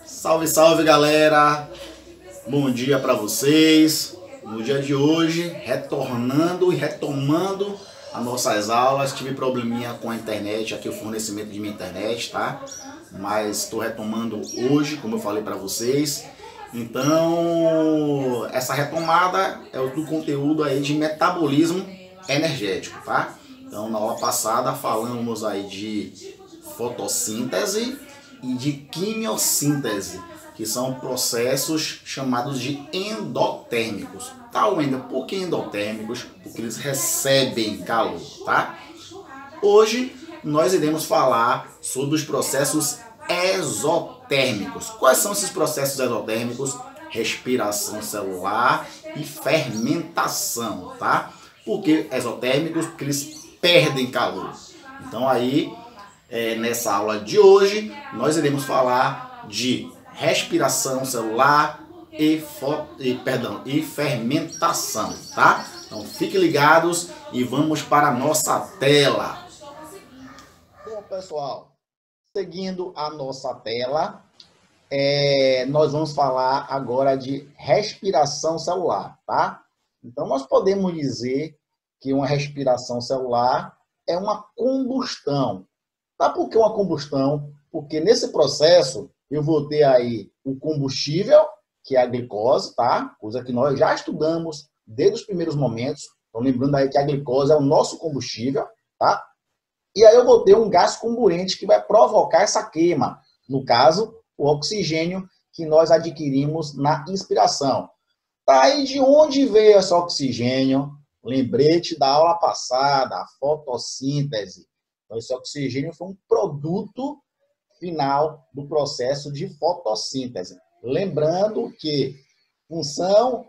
Salve, salve galera! Bom dia para vocês. No dia de hoje, retornando e retomando as nossas aulas. Tive probleminha com a internet, aqui o fornecimento de minha internet, tá? Mas estou retomando hoje, como eu falei para vocês. Então, essa retomada é do conteúdo aí de metabolismo energético, tá? Então, na aula passada falamos aí de fotossíntese e de quimiossíntese, que são processos chamados de endotérmicos. Tá, Wender? Por que endotérmicos? Porque eles recebem calor, tá? Hoje nós iremos falar sobre os processos exotérmicos. Quais são esses processos exotérmicos? Respiração celular e fermentação, tá? Por que exotérmicos? Porque eles perdem calor. Então aí, nessa aula de hoje, nós iremos falar de respiração celular e fermentação, tá? Então fiquem ligados e vamos para a nossa tela. Bom, pessoal, seguindo a nossa tela, nós vamos falar agora de respiração celular, tá? Então, nós podemos dizer que uma respiração celular é uma combustão. Tá? Por que uma combustão? Porque nesse processo eu vou ter aí o combustível, que é a glicose, tá? Coisa que nós já estudamos desde os primeiros momentos. Então, lembrando aí que a glicose é o nosso combustível, tá? E aí eu vou ter um gás comburente que vai provocar essa queima. No caso, o oxigênio que nós adquirimos na inspiração. Tá aí de onde veio esse oxigênio? Lembrete da aula passada, a fotossíntese. Então, esse oxigênio foi um produto final do processo de fotossíntese. Lembrando que função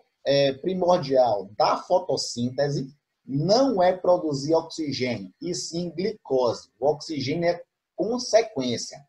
primordial da fotossíntese não é produzir oxigênio, e sim glicose. O oxigênio é consequência.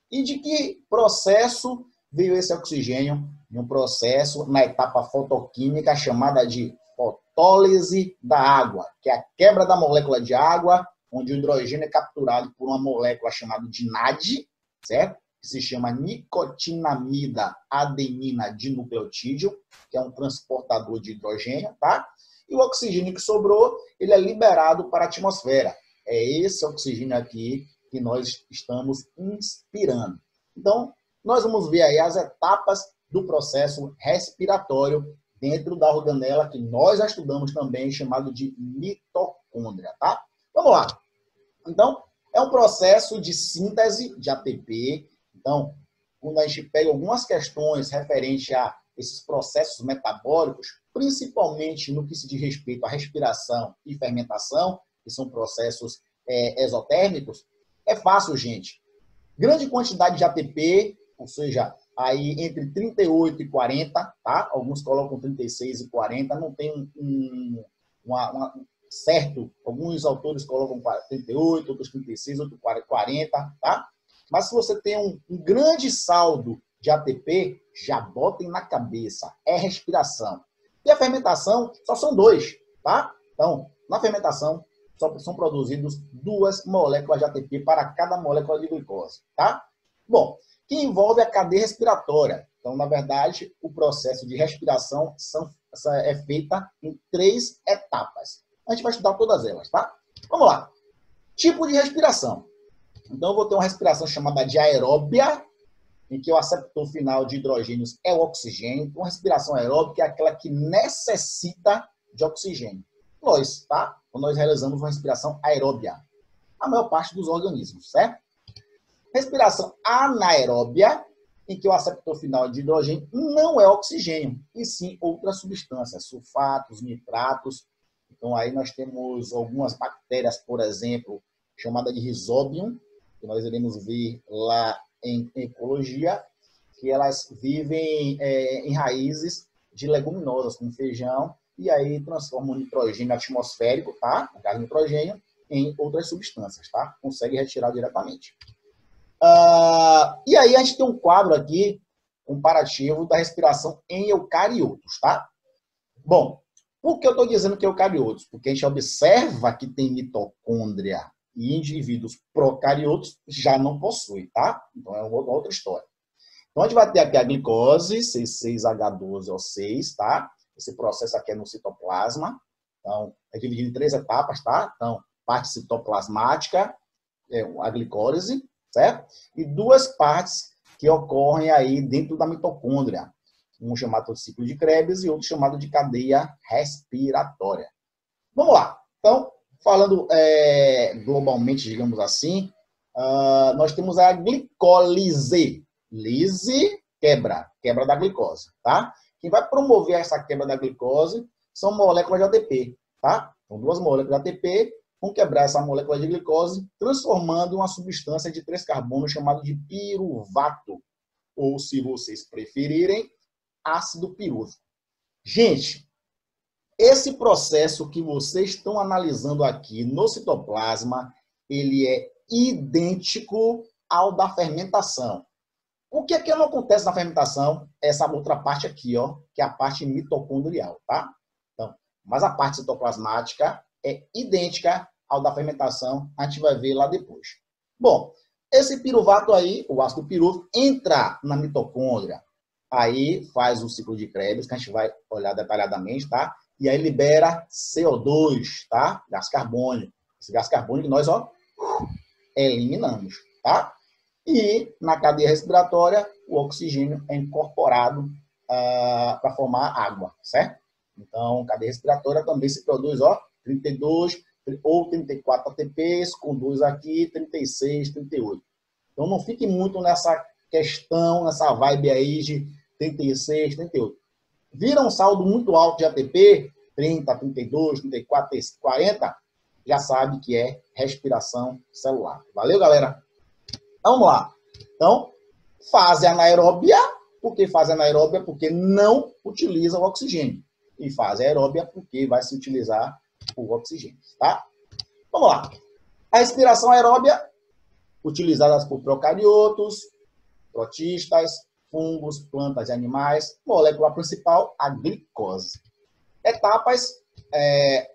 E de que processo veio esse oxigênio? De um processo na etapa fotoquímica chamada de fotólise da água, que é a quebra da molécula de água, onde o hidrogênio é capturado por uma molécula chamada de NAD, certo? Que se chama nicotinamida adenina dinucleotídeo, que é um transportador de hidrogênio, tá? E o oxigênio que sobrou, ele é liberado para a atmosfera. É esse oxigênio aqui que nós estamos inspirando. Então, nós vamos ver aí as etapas do processo respiratório dentro da organela que nós já estudamos também, chamado de mitocôndria, tá? Vamos lá. Então, é um processo de síntese de ATP. Então, quando a gente pega algumas questões referentes a esses processos metabólicos, principalmente no que se diz respeito à respiração e fermentação, que são processos exotérmicos, é fácil, gente. Grande quantidade de ATP, ou seja, aí entre 38 e 40, tá? Alguns colocam 36 e 40, não tem certo, alguns autores colocam 38, outros 36, outros 40, tá? Mas se você tem um grande saldo de ATP, já botem na cabeça, é respiração. E a fermentação só são dois, tá? Então, na fermentação, só são produzidos 2 moléculas de ATP para cada molécula de glicose, tá? Bom, que envolve a cadeia respiratória. Então, na verdade, o processo de respiração é feita em 3 etapas. A gente vai estudar todas elas, tá? Vamos lá. Tipo de respiração. Então, eu vou ter uma respiração chamada de aeróbia, em que o aceptor final de hidrogênios é o oxigênio. Uma respiração aeróbica é aquela que necessita de oxigênio. Nós, tá? Quando nós realizamos uma respiração aeróbia. A maior parte dos organismos, certo? Respiração anaeróbia, em que o aceptor final de hidrogênio não é oxigênio, e sim outras substâncias, sulfatos, nitratos. Então, aí nós temos algumas bactérias, por exemplo, chamada de Rhizobium, que nós iremos ver lá em ecologia, que elas vivem em raízes de leguminosas, como feijão, e aí transformam o nitrogênio atmosférico, tá? O gás nitrogênio, em outras substâncias, tá? Consegue retirar diretamente. E aí a gente tem um quadro aqui, comparativo da respiração em eucariotos, tá? Bom, por que eu estou dizendo que eucariotos? Porque a gente observa que tem mitocôndria e indivíduos procariotos já não possuem, tá? Então é uma outra história. Então, a gente vai ter aqui a glicose, C6H12O6, tá? Esse processo aqui é no citoplasma. Então, é dividido em 3 etapas, tá? Então, parte citoplasmática, a glicólise, certo? E 2 partes que ocorrem aí dentro da mitocôndria. Um chamado de ciclo de Krebs e outro chamado de cadeia respiratória. Vamos lá. Então, falando globalmente, digamos assim, nós temos a glicólise. Lise, quebra da glicose, tá? Quem vai promover essa quebra da glicose são moléculas de ATP, tá? São 2 moléculas de ATP, vão quebrar essa molécula de glicose, transformando uma substância de 3 carbonos chamada de piruvato, ou, se vocês preferirem, ácido pirúvico. Gente, esse processo que vocês estão analisando aqui no citoplasma, ele é idêntico ao da fermentação. O que é que não acontece na fermentação? Essa outra parte aqui, ó, que é a parte mitocondrial, tá? Então, mas a parte citoplasmática é idêntica ao da fermentação, a gente vai ver lá depois. Bom, esse piruvato aí, o ácido pirúvico, entra na mitocôndria, aí faz o ciclo de Krebs, que a gente vai olhar detalhadamente, tá? E aí libera CO2, tá? Gás carbônico. Esse gás carbônico nós, ó, eliminamos, tá? E na cadeia respiratória, o oxigênio é incorporado para formar água, certo? Então, cadeia respiratória também se produz, ó, 32 ou 34 ATPs, com 2 aqui, 36, 38. Então, não fique muito nessa questão, nessa vibe aí de 36, 38. Vira um saldo muito alto de ATP, 30, 32, 34, 40, já sabe que é respiração celular. Valeu, galera? Vamos lá. Então, fase anaeróbia. Por que fase anaeróbia? Porque não utiliza o oxigênio. E fase aeróbia porque vai se utilizar o oxigênio, tá? Vamos lá. A respiração aeróbia, utilizada por procariotos, protistas, fungos, plantas e animais. Molécula principal, a glicose. Etapas,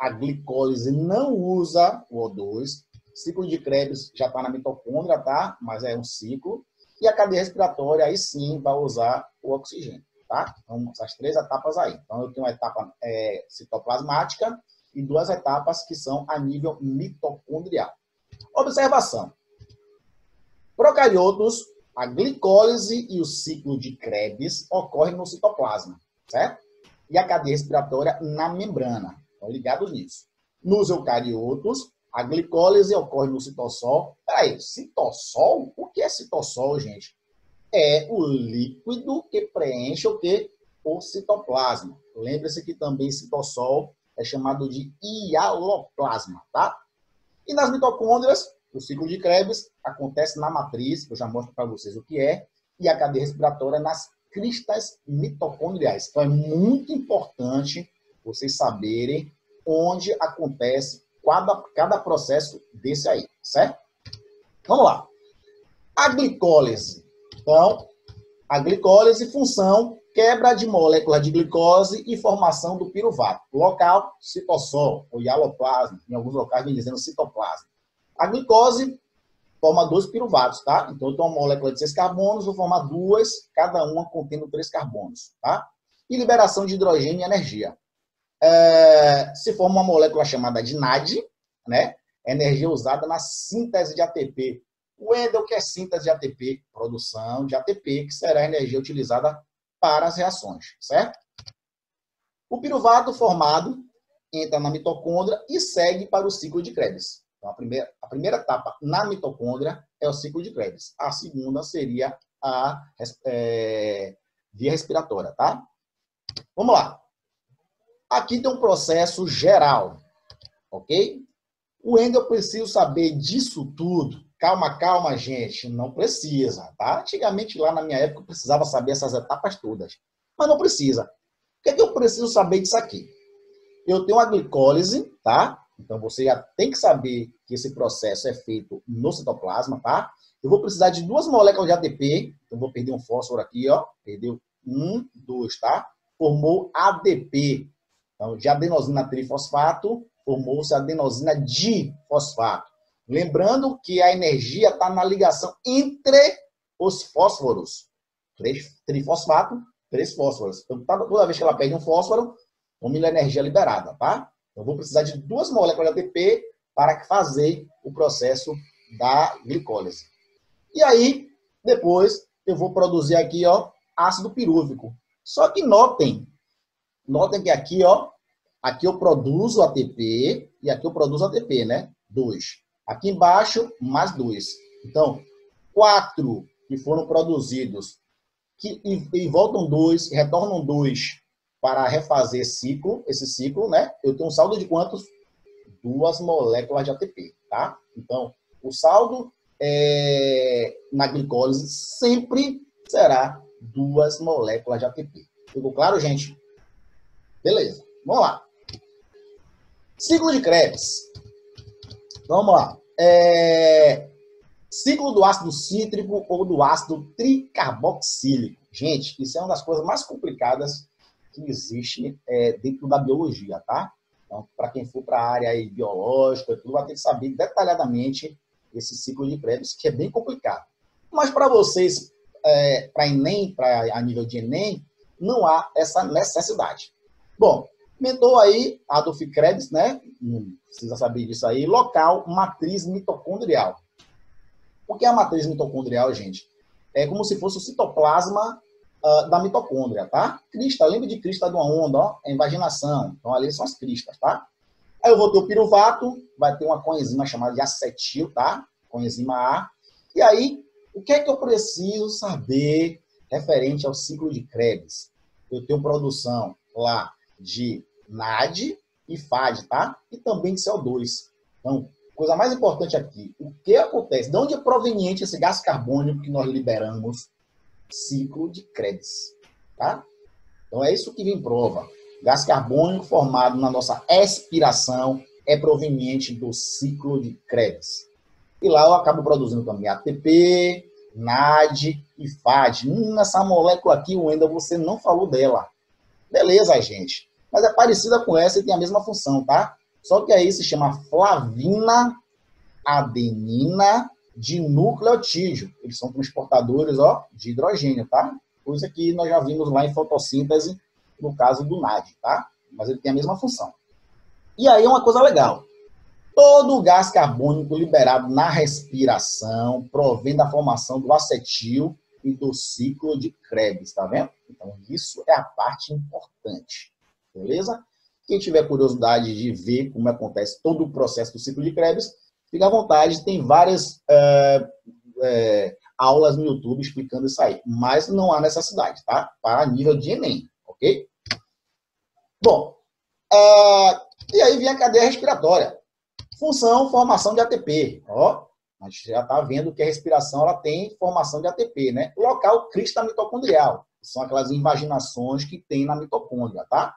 a glicólise não usa o O2. Ciclo de Krebs já está na mitocôndria, tá? Mas é um ciclo. E a cadeia respiratória, aí sim, vai usar o oxigênio, tá? Então, essas 3 etapas aí. Então, eu tenho uma etapa citoplasmática e 2 etapas que são a nível mitocondrial. Observação. Procariotos, a glicólise e o ciclo de Krebs ocorrem no citoplasma, certo? E a cadeia respiratória na membrana. Estão ligados nisso. Nos eucariotos, a glicólise ocorre no citossol. Peraí, citossol? O que é citossol, gente? É o líquido que preenche o quê? O citoplasma. Lembre-se que também citossol é chamado de hialoplasma, tá? E nas mitocôndrias, o ciclo de Krebs acontece na matriz, que eu já mostro para vocês o que é, e a cadeia respiratória nas cristas mitocondriais. Então, é muito importante vocês saberem onde acontece cada processo desse aí, certo? Vamos lá. A glicólise. Então, a glicólise, função, quebra de molécula de glicose e formação do piruvato. Local, citossol, ou hialoplasma. Em alguns locais vem dizendo citoplasma. A glicose forma 2 piruvatos, tá? Então, eu tenho uma molécula de 6 carbonos, vou formar 2, cada uma contendo 3 carbonos, tá? E liberação de hidrogênio e energia. Se forma uma molécula chamada de NAD, né? Energia usada na síntese de ATP. O que é síntese de ATP? Produção de ATP, que será a energia utilizada para as reações, certo? O piruvato formado entra na mitocôndria e segue para o ciclo de Krebs. Então, a primeira etapa na mitocôndria é o ciclo de Krebs. A segunda seria a via respiratória, tá? Vamos lá. Aqui tem um processo geral, ok? O Wendel precisa saber disso tudo. Calma, calma, gente. Não precisa, tá? Antigamente, lá na minha época, eu precisava saber essas etapas todas. Mas não precisa. O que é que eu preciso saber disso aqui? Eu tenho a glicólise, tá? Então, você já tem que saber que esse processo é feito no citoplasma, tá? Eu vou precisar de 2 moléculas de ATP. Então, vou perder um fósforo aqui, ó. Perdeu 1, 2, tá? Formou ADP. Então, de adenosina trifosfato, formou-se adenosina difosfato. Lembrando que a energia está na ligação entre os fósforos. trifosfato, 3 fósforos. Então, toda vez que ela perde um fósforo, 1.000 energia liberada, tá? Eu vou precisar de 2 moléculas de ATP para fazer o processo da glicólise. E aí, depois, eu vou produzir aqui, ó, ácido pirúvico. Só que notem que aqui, ó, aqui eu produzo ATP e aqui eu produzo ATP, né? 2. Aqui embaixo, mais 2. Então, 4 que foram produzidos e voltam 2, retornam 2 para refazer esse ciclo, né? Eu tenho um saldo de quantos? 2 moléculas de ATP, tá? Então, o saldo na glicólise sempre será 2 moléculas de ATP. Ficou claro, gente? Beleza, vamos lá. Ciclo de Krebs. Vamos lá. Ciclo do ácido cítrico ou do ácido tricarboxílico. Gente, isso é uma das coisas mais complicadas que existe dentro da biologia, tá? Então, para quem for para a área aí biológica, tudo vai ter que saber detalhadamente esse ciclo de Krebs, que é bem complicado. Mas para vocês, para Enem, a nível de Enem, não há essa necessidade. Bom, inventou aí Adolf Krebs, né? Não precisa saber disso aí. Local, matriz mitocondrial. O que é a matriz mitocondrial, gente? É como se fosse o citoplasma da mitocôndria, tá? Crista, lembra de crista de uma onda, ó? É invaginação. Então, ali são as cristas, tá? Aí eu vou ter o piruvato, vai ter uma coenzima chamada de acetil, tá? Coenzima A. E aí, o que é que eu preciso saber referente ao ciclo de Krebs? Eu tenho produção lá de NAD e FAD, tá? E também de CO2. Então, coisa mais importante aqui, o que acontece? De onde é proveniente esse gás carbônico que nós liberamos? Ciclo de Krebs, tá? Então, é isso que vem em prova. Gás carbônico formado na nossa expiração é proveniente do ciclo de Krebs. E lá eu acabo produzindo também ATP, NAD e FAD. Essa molécula aqui, Wendel, você não falou dela. Beleza, gente. Mas é parecida com essa e tem a mesma função, tá? Só que aí se chama flavina adenina dinucleotídeo. Eles são transportadores, ó, de hidrogênio, tá? Coisa que nós já vimos lá em fotossíntese, no caso do NAD, tá? Mas ele tem a mesma função. E aí uma coisa legal. Todo o gás carbônico liberado na respiração provém da formação do acetil e do ciclo de Krebs, tá vendo? Então, isso é a parte importante, beleza? Quem tiver curiosidade de ver como acontece todo o processo do ciclo de Krebs, fica à vontade, tem várias aulas no YouTube explicando isso aí, mas não há necessidade, tá? Para nível de Enem, ok? Bom, e aí vem a cadeia respiratória. Função, formação de ATP. Ó, a gente já está vendo que a respiração ela tem formação de ATP, né? Local crista mitocondrial. São aquelas invaginações que tem na mitocôndria, tá?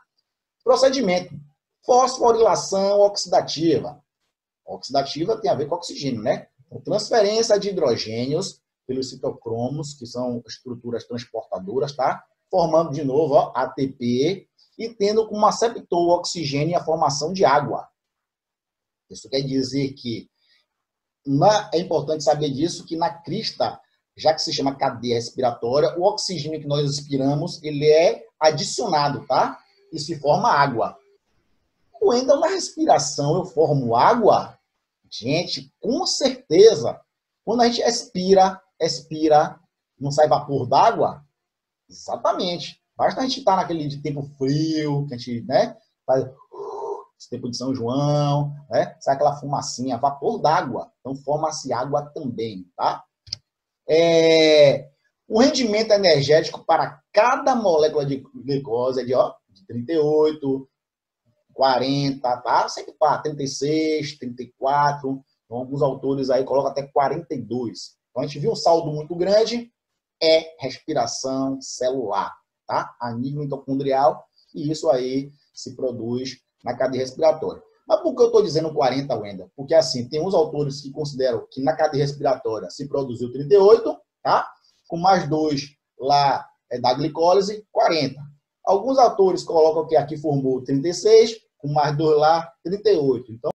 Procedimento. Fosforilação oxidativa. Oxidativa tem a ver com oxigênio, né? Transferência de hidrogênios pelos citocromos, que são estruturas transportadoras, tá? Formando de novo, ó, ATP e tendo como aceptor o oxigênio a formação de água. Isso quer dizer que é importante saber disso, que na crista, já que se chama cadeia respiratória, o oxigênio que nós expiramos, ele é adicionado, tá? E se forma água. Quando na respiração eu formo água, gente, com certeza, quando a gente expira, não sai vapor d'água? Exatamente. Basta a gente estar naquele de tempo frio, que a gente, né, faz esse tempo de São João, né, sai aquela fumacinha, vapor d'água. Então, forma-se água também, tá? O rendimento energético para cada molécula de glicose é de 38, 40, tá? Sempre para 36, 34. Então, alguns autores aí colocam até 42. Então, a gente viu um saldo muito grande, é respiração celular, tá? A nível mitocondrial, e isso aí se produz na cadeia respiratória. Mas por que eu estou dizendo 40, Wendel? Porque, assim, tem uns autores que consideram que na cadeia respiratória se produziu 38, tá? Com mais 2 lá da glicólise, 40. Alguns autores colocam que aqui formou 36, com mais 2 lá, 38. Então,